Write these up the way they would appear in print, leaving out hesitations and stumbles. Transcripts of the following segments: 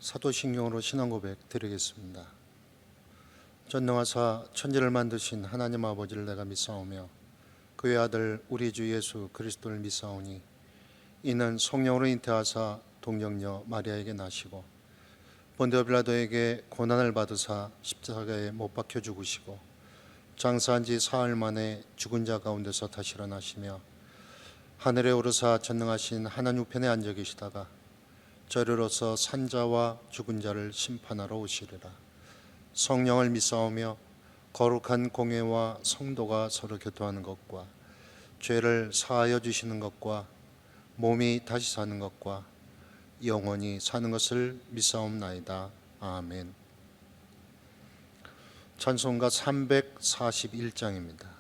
사도신경으로 신앙고백 드리겠습니다. 전능하사 천지를 만드신 하나님 아버지를 내가 믿사오며 그의 아들 우리 주 예수 그리스도를 믿사오니 이는 성령으로 잉태하사 동정녀 마리아에게 나시고 본디오 빌라도에게 고난을 받으사 십자가에 못 박혀 죽으시고 장사한 지 사흘 만에 죽은 자 가운데서 다시 일어나시며 하늘에 오르사 전능하신 하나님 우편에 앉아 계시다가 저리로서 산자와 죽은 자를 심판하러 오시리라. 성령을 믿사오며 거룩한 공회와 성도가 서로 교통하는 것과 죄를 사하여 주시는 것과 몸이 다시 사는 것과 영원히 사는 것을 믿사옵나이다. 아멘. 찬송가 341장입니다.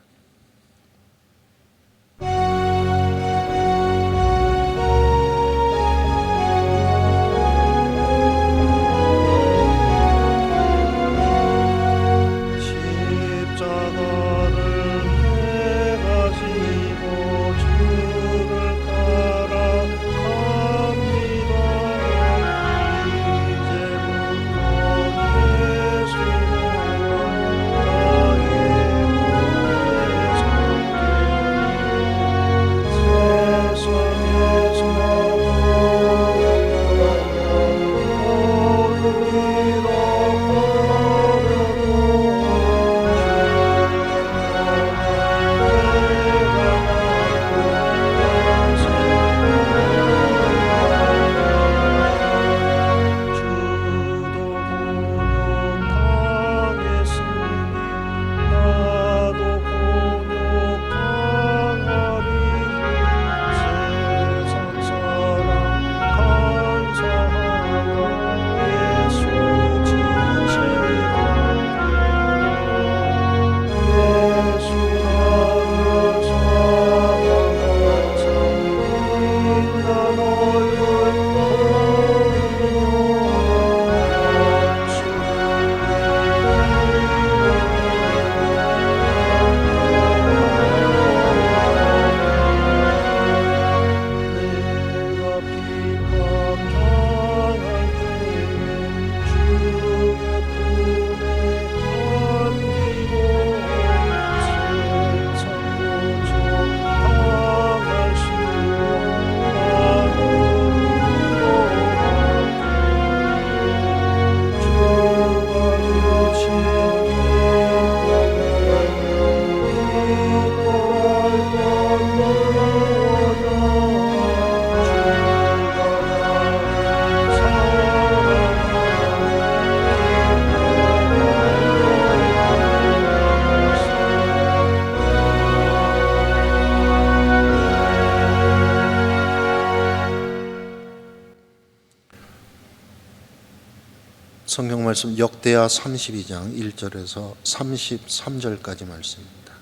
성경 말씀 역대하 32장 1절에서 33절까지 말씀입니다.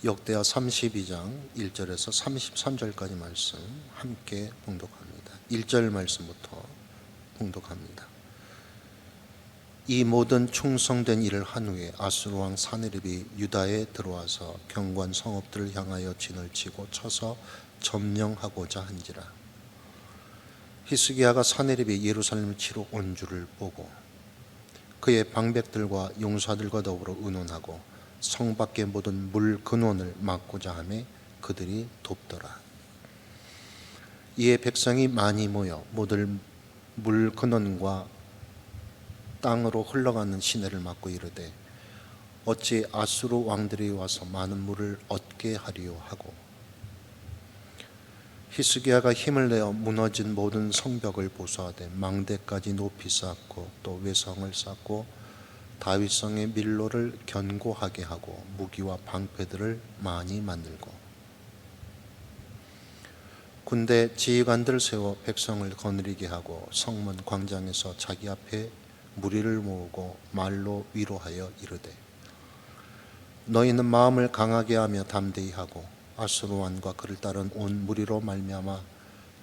역대하 32장 1절에서 33절까지 말씀 함께 봉독합니다. 1절 말씀부터 봉독합니다. 이 모든 충성된 일을 한 후에 아수르 왕 사네립이 유다에 들어와서 경관 성읍들을 향하여 진을 치고 쳐서 점령하고자 한지라. 히스기야가 사네립이 예루살렘을 치러 온 줄을 보고 그의 방백들과 용사들과 더불어 의논하고 성 밖의 모든 물 근원을 막고자 하매 그들이 돕더라. 이에 백성이 많이 모여 모든 물 근원과 땅으로 흘러가는 시내를 막고 이르되 어찌 아수르 왕들이 와서 많은 물을 얻게 하리요 하고 히스기야가 힘을 내어 무너진 모든 성벽을 보수하되 망대까지 높이 쌓고 또 외성을 쌓고 다윗성의 밀로를 견고하게 하고 무기와 방패들을 많이 만들고 군대 지휘관들을 세워 백성을 거느리게 하고 성문 광장에서 자기 앞에 무리를 모으고 말로 위로하여 이르되 너희는 마음을 강하게 하며 담대히 하고 아수르 왕과 그를 따른 온 무리로 말미암아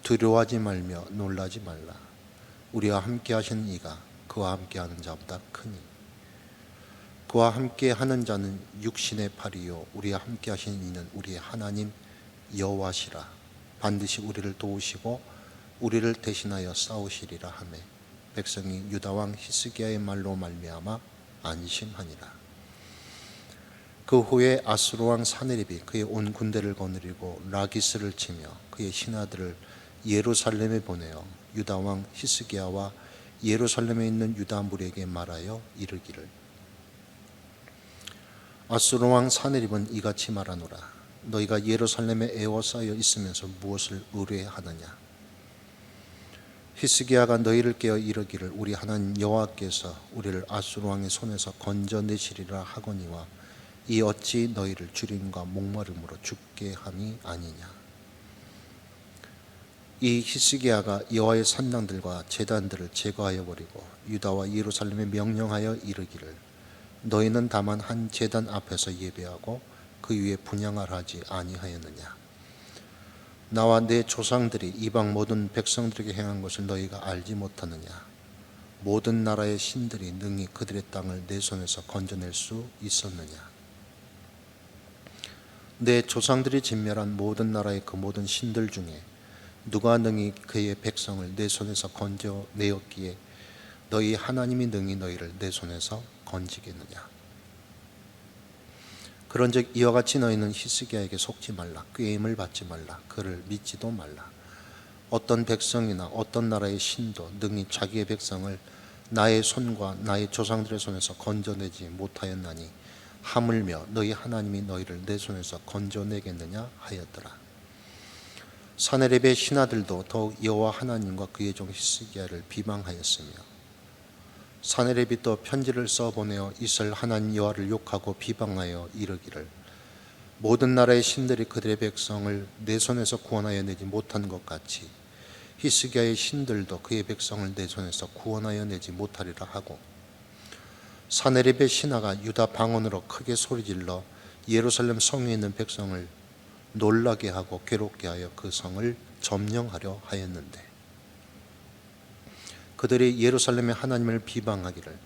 두려워하지 말며 놀라지 말라. 우리와 함께 하시는 이가 그와 함께 하는 자보다 크니 그와 함께 하는 자는 육신의 팔이요 우리와 함께 하시는 이는 우리의 하나님 여호와시라. 반드시 우리를 도우시고 우리를 대신하여 싸우시리라 하매 백성이 유다 왕 히스기야의 말로 말미암아 안심하니라. 그 후에 아수르 왕 사네립이 그의 온 군대를 거느리고 라기스를 치며 그의 신하들을 예루살렘에 보내어 유다 왕 히스기야와 예루살렘에 있는 유다 무리에게 말하여 이르기를, 아수르 왕 사네립은 이같이 말하노라. 너희가 예루살렘에 에워싸여 있으면서 무엇을 의뢰하느냐? 히스기야가 너희를 깨어 이르기를, 우리 하나님 여호와께서 우리를 아수르 왕의 손에서 건져내시리라 하거니와 이 어찌 너희를 주림과 목마름으로 죽게 함이 아니냐? 이 히스기야가 여호와의 산당들과 제단들을 제거하여 버리고 유다와 예루살렘에 명령하여 이르기를, 너희는 다만 한 제단 앞에서 예배하고 그 위에 분향을 하지 아니하였느냐? 나와 내 조상들이 이방 모든 백성들에게 행한 것을 너희가 알지 못하느냐? 모든 나라의 신들이 능히 그들의 땅을 내 손에서 건져낼 수 있었느냐? 내 조상들이 진멸한 모든 나라의 그 모든 신들 중에 누가 능히 그의 백성을 내 손에서 건져내었기에 너희 하나님이 능히 너희를 내 손에서 건지겠느냐? 그런즉 이와 같이 너희는 히스기야에게 속지 말라. 꾀임을 받지 말라. 그를 믿지도 말라. 어떤 백성이나 어떤 나라의 신도 능히 자기의 백성을 나의 손과 나의 조상들의 손에서 건져내지 못하였나니 하물며 너희 하나님이 너희를 내 손에서 건져내겠느냐 하였더라. 사네립의 신하들도 더욱 여호와 하나님과 그의 종 히스기야를 비방하였으며, 사네립이 또 편지를 써 보내어 이스라엘 하나님 여호와를 욕하고 비방하여 이르기를, 모든 나라의 신들이 그들의 백성을 내 손에서 구원하여 내지 못한 것 같이 히스기야의 신들도 그의 백성을 내 손에서 구원하여 내지 못하리라 하고, 사네립의 신하가 유다 방언으로 크게 소리질러 예루살렘 성에 있는 백성을 놀라게 하고 괴롭게 하여 그 성을 점령하려 하였는데, 그들이 예루살렘의 하나님을 비방하기를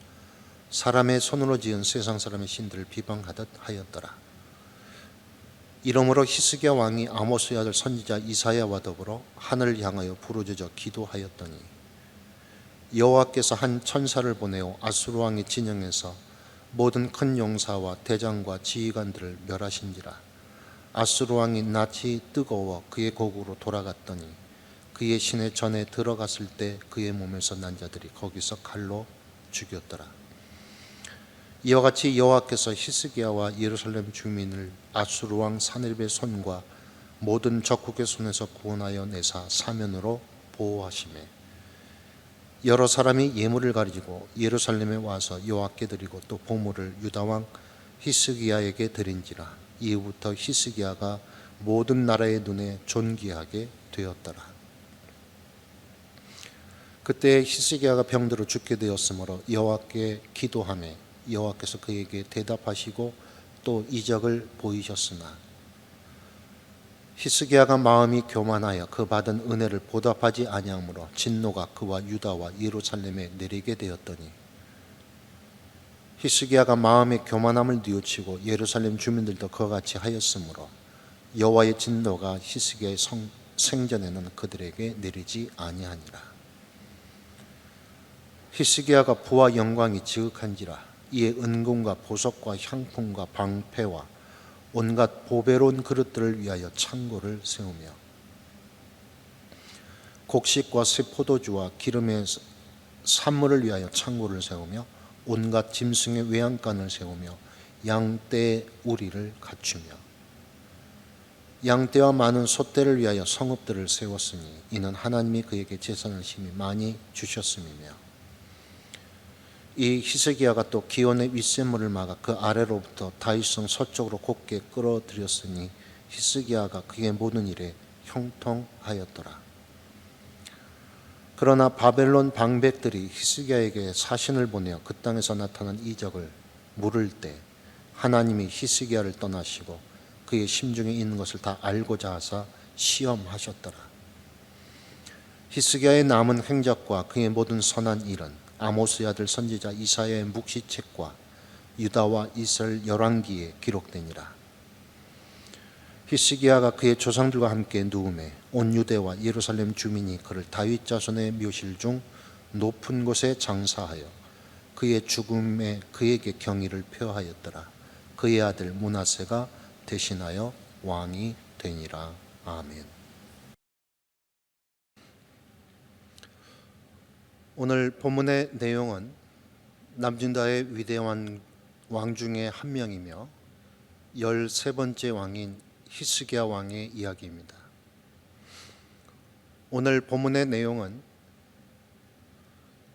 사람의 손으로 지은 세상 사람의 신들을 비방하듯 하였더라. 이러므로 히스기야 왕이 아모스의 아들 선지자 이사야와 더불어 하늘을 향하여 부르짖어 기도하였더니, 여호와께서 한 천사를 보내어 아수르 왕의 진영에서 모든 큰 용사와 대장과 지휘관들을 멸하신지라. 아수르 왕이 낯이 뜨거워 그의 고국으로 돌아갔더니 그의 시내 전에 들어갔을 때 그의 몸에서 난 자들이 거기서 칼로 죽였더라. 이와 같이 여호와께서 히스기야와 예루살렘 주민을 아수르 왕 사네립의 손과 모든 적국의 손에서 구원하여 내사 사면으로 보호하시매, 여러 사람이 예물을 가지고 예루살렘에 와서 여호와께 드리고 또 보물을 유다 왕 히스기야에게 드린지라. 이후부터 히스기야가 모든 나라의 눈에 존귀하게 되었더라. 그때 히스기야가 병들어 죽게 되었으므로 여호와께 기도하매 여호와께서 그에게 대답하시고 또 이적을 보이셨으나, 히스기야가 마음이 교만하여 그 받은 은혜를 보답하지 아니하므로 진노가 그와 유다와 예루살렘에 내리게 되었더니, 히스기야가 마음의 교만함을 뉘우치고 예루살렘 주민들도 그와 같이 하였으므로 여호와의 진노가 히스기야의 생전에는 그들에게 내리지 아니하니라. 히스기야가 부와 영광이 지극한지라. 이에 은금과 보석과 향품과 방패와 온갖 보배로운 그릇들을 위하여 창고를 세우며, 곡식과 새 포도주와 기름의 산물을 위하여 창고를 세우며, 온갖 짐승의 외양간을 세우며 양떼의 우리를 갖추며, 양떼와 많은 소떼를 위하여 성읍들을 세웠으니 이는 하나님이 그에게 재산을 심히 많이 주셨음이며, 이 히스기야가 또 기온의 윗샘물을 막아 그 아래로부터 다윗성 서쪽으로 곧게 끌어들였으니 히스기야가 그의 모든 일에 형통하였더라. 그러나 바벨론 방백들이 히스기야에게 사신을 보내어 그 땅에서 나타난 이적을 물을 때 하나님이 히스기야를 떠나시고 그의 심중에 있는 것을 다 알고자 하사 시험하셨더라. 히스기야의 남은 행적과 그의 모든 선한 일은 아모스의 아들 선지자 이사야의 묵시책과 유다와 이스라엘 열왕기에 기록되니라. 히스기야가 그의 조상들과 함께 누움에 온 유대와 예루살렘 주민이 그를 다윗 자손의 묘실 중 높은 곳에 장사하여 그의 죽음에 그에게 경의를 표하였더라. 그의 아들 므낫세가 대신하여 왕이 되니라. 아멘. 오늘 본문의 내용은 남유다의 위대한 왕 중에 한 명이며 13번째 왕인 히스기야 왕의 이야기입니다. 오늘 본문의 내용은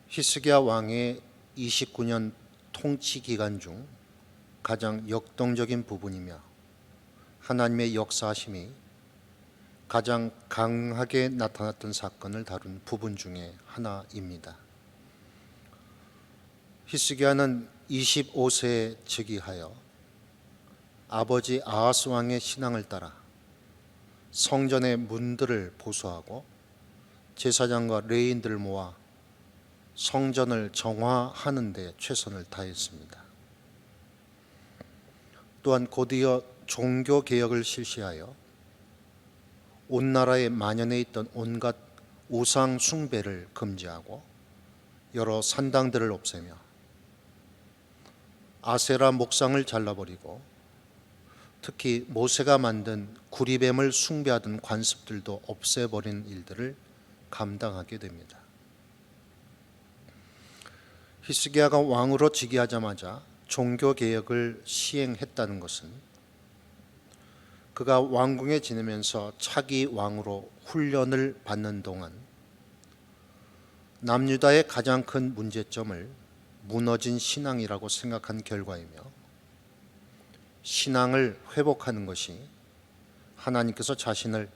히스기야 왕의 29년 통치 기간 중 가장 역동적인 부분이며 하나님의 역사하심이 가장 강하게 나타났던 사건을 다룬 부분 중에 하나입니다. 히스기야는 25세에 즉위하여 아버지 아하스 왕의 신앙을 따라 성전의 문들을 보수하고 제사장과 레위인들을 모아 성전을 정화하는 데 최선을 다했습니다. 또한 곧이어 종교 개혁을 실시하여 온 나라에 만연해 있던 온갖 우상 숭배를 금지하고 여러 산당들을 없애며 아세라 목상을 잘라버리고 특히 모세가 만든 구리뱀을 숭배하던 관습들도 없애버린 일들을 감당하게 됩니다. 히스기야가 왕으로 즉위하자마자 종교 개혁을 시행했다는 것은 그가 왕궁에 지내면서 차기 왕으로 훈련을 받는 동안 남유다의 가장 큰 문제점을 무너진 신앙이라고 생각한 결과이며 신앙을 회복하는 것이 하나님께서 자신을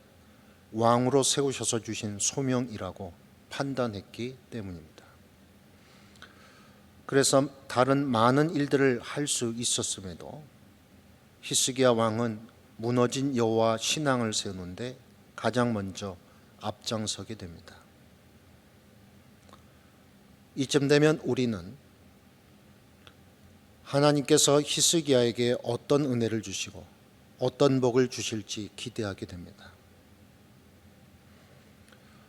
왕으로 세우셔서 주신 소명이라고 판단했기 때문입니다. 그래서 다른 많은 일들을 할 수 있었음에도 히스기야 왕은 무너진 여호와 신앙을 세우는데 가장 먼저 앞장서게 됩니다. 이쯤 되면 우리는 하나님께서 히스기야에게 어떤 은혜를 주시고 어떤 복을 주실지 기대하게 됩니다.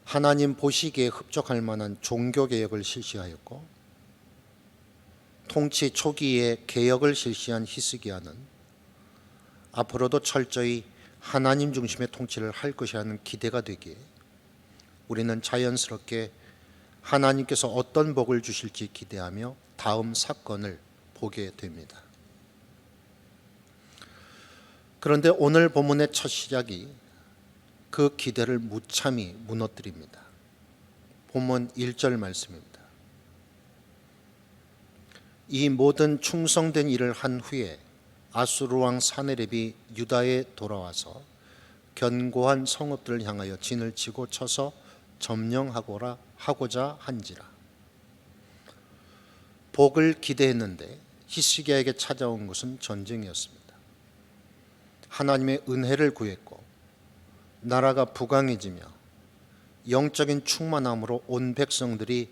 하나님 보시기에 흡족할 만한 종교개혁을 실시하였고 통치 초기에 개혁을 실시한 히스기야는 앞으로도 철저히 하나님 중심의 통치를 할 것이라는 기대가 되기에 우리는 자연스럽게 하나님께서 어떤 복을 주실지 기대하며 다음 사건을 보게 됩니다. 그런데 오늘 본문의 첫 시작이 그 기대를 무참히 무너뜨립니다. 본문 1절 말씀입니다. 이 모든 충성된 일을 한 후에 아수르 왕 사네립이 유다에 돌아와서 견고한 성읍들을 향하여 진을 치고 쳐서 점령하고자 한지라. 복을 기대했는데 히스기야에게 찾아온 것은 전쟁이었습니다. 하나님의 은혜를 구했고 나라가 부강해지며 영적인 충만함으로 온 백성들이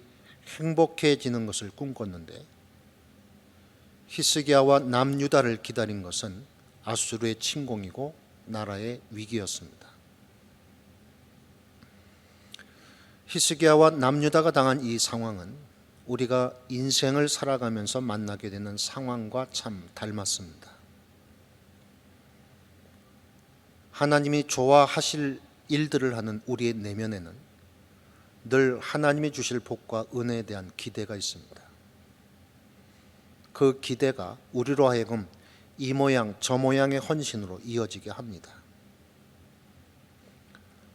행복해지는 것을 꿈꿨는데 히스기야와 남유다를 기다린 것은 아수르의 침공이고 나라의 위기였습니다. 히스기야와 남유다가 당한 이 상황은 우리가 인생을 살아가면서 만나게 되는 상황과 참 닮았습니다. 하나님이 좋아하실 일들을 하는 우리의 내면에는 늘 하나님이 주실 복과 은혜에 대한 기대가 있습니다. 그 기대가 우리로 하여금 이 모양 저 모양의 헌신으로 이어지게 합니다.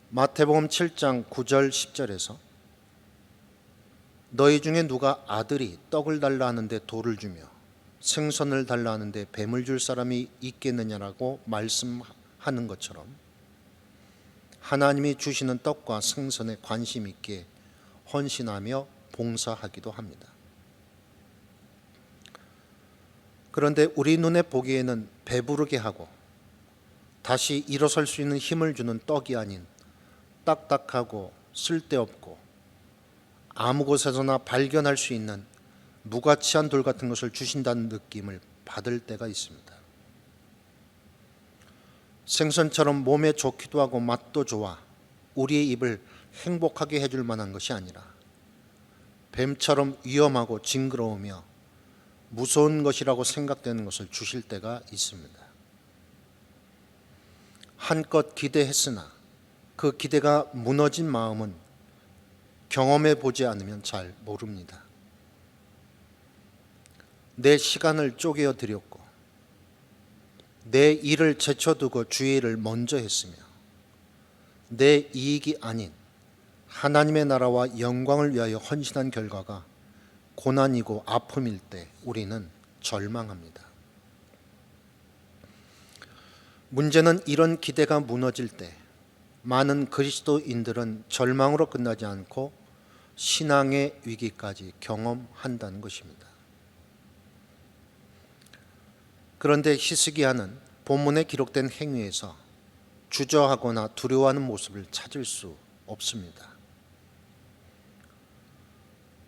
마태복음 7장 9절 10절에서 너희 중에 누가 아들이 떡을 달라 하는데 돌을 주며 생선을 달라 하는데 뱀을 줄 사람이 있겠느냐라고 말씀하는 것처럼 하나님이 주시는 떡과 생선에 관심 있게 헌신하며 봉사하기도 합니다. 그런데 우리 눈에 보기에는 배부르게 하고 다시 일어설 수 있는 힘을 주는 떡이 아닌 딱딱하고 쓸데없고 아무 곳에서나 발견할 수 있는 무가치한 돌 같은 것을 주신다는 느낌을 받을 때가 있습니다. 생선처럼 몸에 좋기도 하고 맛도 좋아 우리의 입을 행복하게 해줄 만한 것이 아니라 뱀처럼 위험하고 징그러우며 무서운 것이라고 생각되는 것을 주실 때가 있습니다. 한껏 기대했으나 그 기대가 무너진 마음은 경험해 보지 않으면 잘 모릅니다. 내 시간을 쪼개어 드렸고 내 일을 제쳐두고 주의 일을 먼저 했으며 내 이익이 아닌 하나님의 나라와 영광을 위하여 헌신한 결과가 고난이고 아픔일 때 우리는 절망합니다. 문제는 이런 기대가 무너질 때 많은 그리스도인들은 절망으로 끝나지 않고 신앙의 위기까지 경험한다는 것입니다. 그런데 히스기야는 본문에 기록된 행위에서 주저하거나 두려워하는 모습을 찾을 수 없습니다.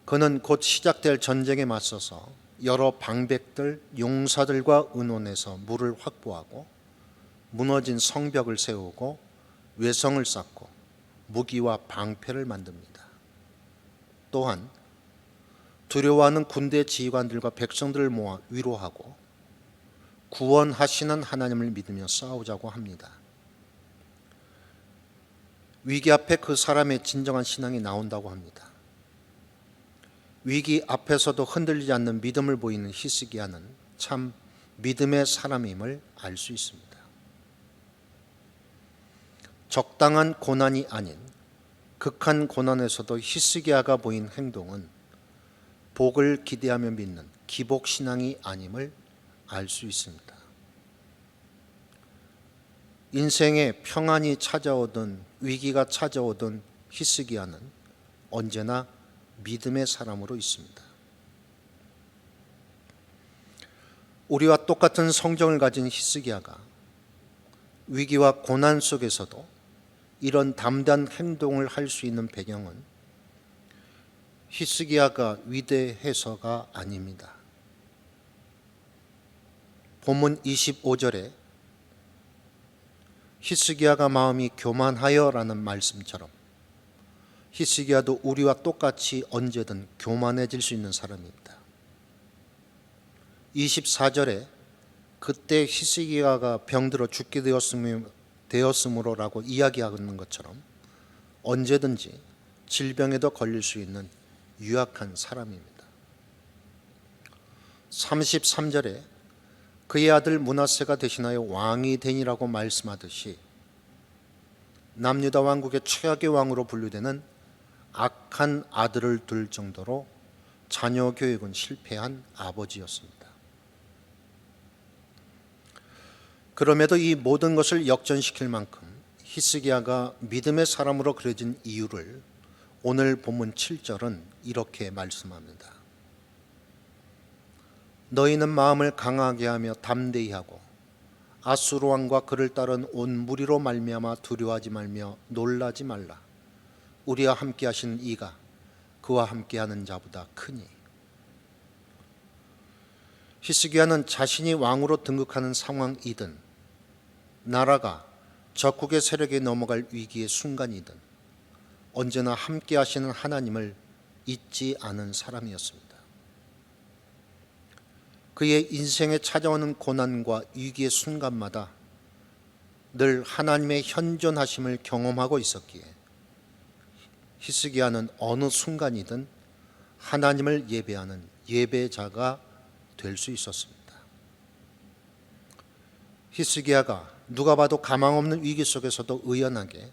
그는 곧 시작될 전쟁에 맞서서 여러 방백들, 용사들과 의논해서 물을 확보하고 무너진 성벽을 세우고 외성을 쌓고 무기와 방패를 만듭니다. 또한 두려워하는 군대 지휘관들과 백성들을 모아 위로하고 구원하시는 하나님을 믿으며 싸우자고 합니다. 위기 앞에 그 사람의 진정한 신앙이 나온다고 합니다. 위기 앞에서도 흔들리지 않는 믿음을 보이는 히스기야는 참 믿음의 사람임을 알 수 있습니다. 적당한 고난이 아닌 극한 고난에서도 히스기야가 보인 행동은 복을 기대하며 믿는 기복신앙이 아님을 알 수 있습니다. 인생에 평안이 찾아오든 위기가 찾아오든 히스기야는 언제나 믿음의 사람으로 있습니다. 우리와 똑같은 성정을 가진 히스기야가 위기와 고난 속에서도 이런 담대한 행동을 할 수 있는 배경은 히스기야가 위대해서가 아닙니다. 본문 25절에 히스기야가 마음이 교만하여라는 말씀처럼 히스기야도 우리와 똑같이 언제든 교만해질 수 있는 사람입니다. 24절에 그때 히스기야가 병들어 죽게 되었으므로라고 이야기하는 것처럼 언제든지 질병에도 걸릴 수 있는 유약한 사람입니다. 33절에 그의 아들 므낫세가 대신하여 왕이 되니라고 말씀하듯이 남유다 왕국의 최악의 왕으로 분류되는 악한 아들을 둘 정도로 자녀 교육은 실패한 아버지였습니다. 그럼에도 이 모든 것을 역전시킬 만큼 히스기야가 믿음의 사람으로 그려진 이유를 오늘 본문 7절은 이렇게 말씀합니다. 너희는 마음을 강하게 하며 담대히 하고 아수르 왕과 그를 따른 온 무리로 말미암아 두려워하지 말며 놀라지 말라. 우리와 함께 하시는 이가 그와 함께 하는 자보다 크니. 히스기야는 자신이 왕으로 등극하는 상황이든 나라가 적국의 세력에 넘어갈 위기의 순간이든 언제나 함께 하시는 하나님을 잊지 않은 사람이었습니다. 그의 인생에 찾아오는 고난과 위기의 순간마다 늘 하나님의 현존하심을 경험하고 있었기에 히스기야는 어느 순간이든 하나님을 예배하는 예배자가 될 수 있었습니다. 히스기야가 누가 봐도 가망 없는 위기 속에서도 의연하게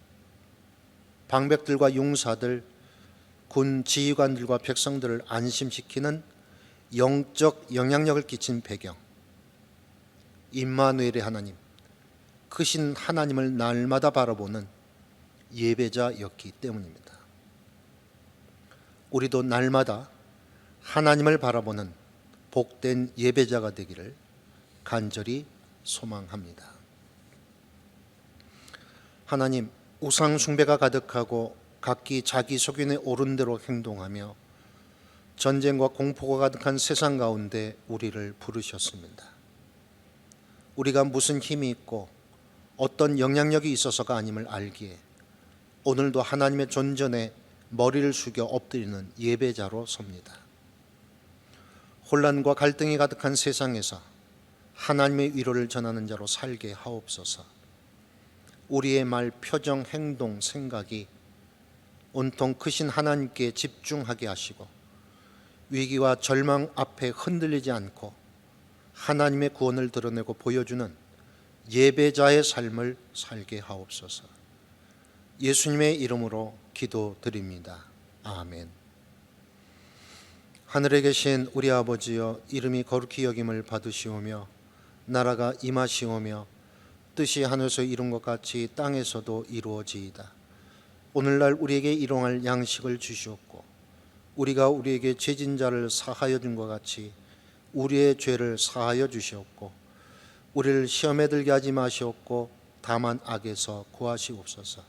방백들과 용사들, 군 지휘관들과 백성들을 안심시키는 영적 영향력을 끼친 배경, 임마누엘의 하나님, 크신 하나님을 날마다 바라보는 예배자였기 때문입니다. 우리도 날마다 하나님을 바라보는 복된 예배자가 되기를 간절히 소망합니다. 하나님, 우상 숭배가 가득하고 각기 자기 소견에 오른 대로 행동하며 전쟁과 공포가 가득한 세상 가운데 우리를 부르셨습니다. 우리가 무슨 힘이 있고 어떤 영향력이 있어서가 아님을 알기에 오늘도 하나님의 존전에 머리를 숙여 엎드리는 예배자로 섭니다. 혼란과 갈등이 가득한 세상에서 하나님의 위로를 전하는 자로 살게 하옵소서. 우리의 말, 표정, 행동, 생각이 온통 크신 하나님께 집중하게 하시고 위기와 절망 앞에 흔들리지 않고 하나님의 구원을 드러내고 보여주는 예배자의 삶을 살게 하옵소서. 예수님의 이름으로 기도드립니다. 아멘. 하늘에 계신 우리 아버지여, 이름이 거룩히 여김을 받으시오며 나라가 임하시오며 뜻이 하늘에서 이룬 것 같이 땅에서도 이루어지이다. 오늘날 우리에게 일용할 양식을 주시옵고 우리가 우리에게 죄진 자를 사하여 준 것 같이 우리의 죄를 사하여 주시옵고 우리를 시험에 들게 하지 마시옵고 다만 악에서 구하시옵소서.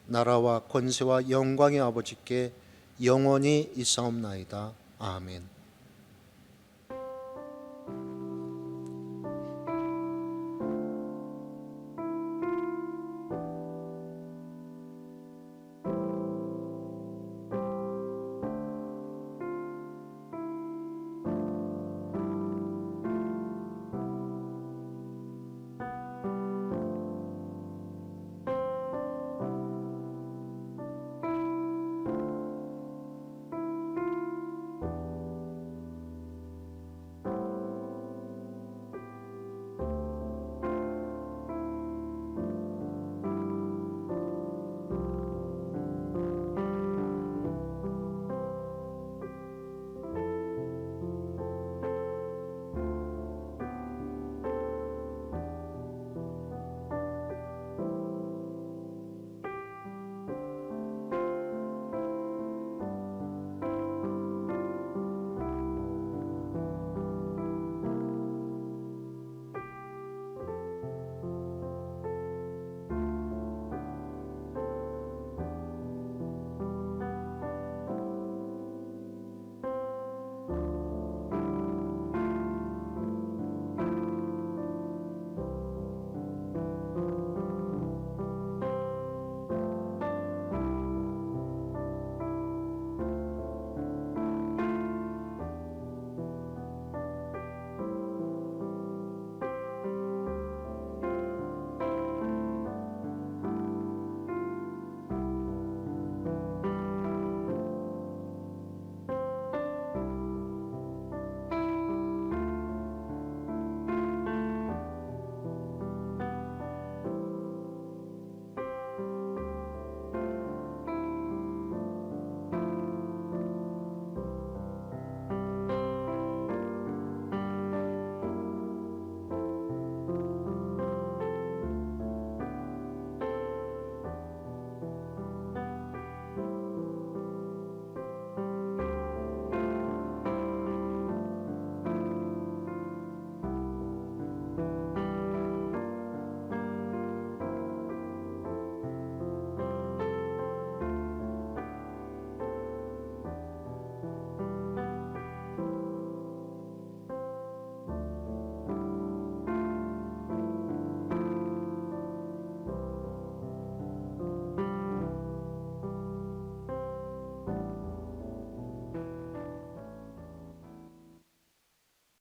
나라와 권세와 영광의 아버지께 영원히 있사옵나이다. 아멘.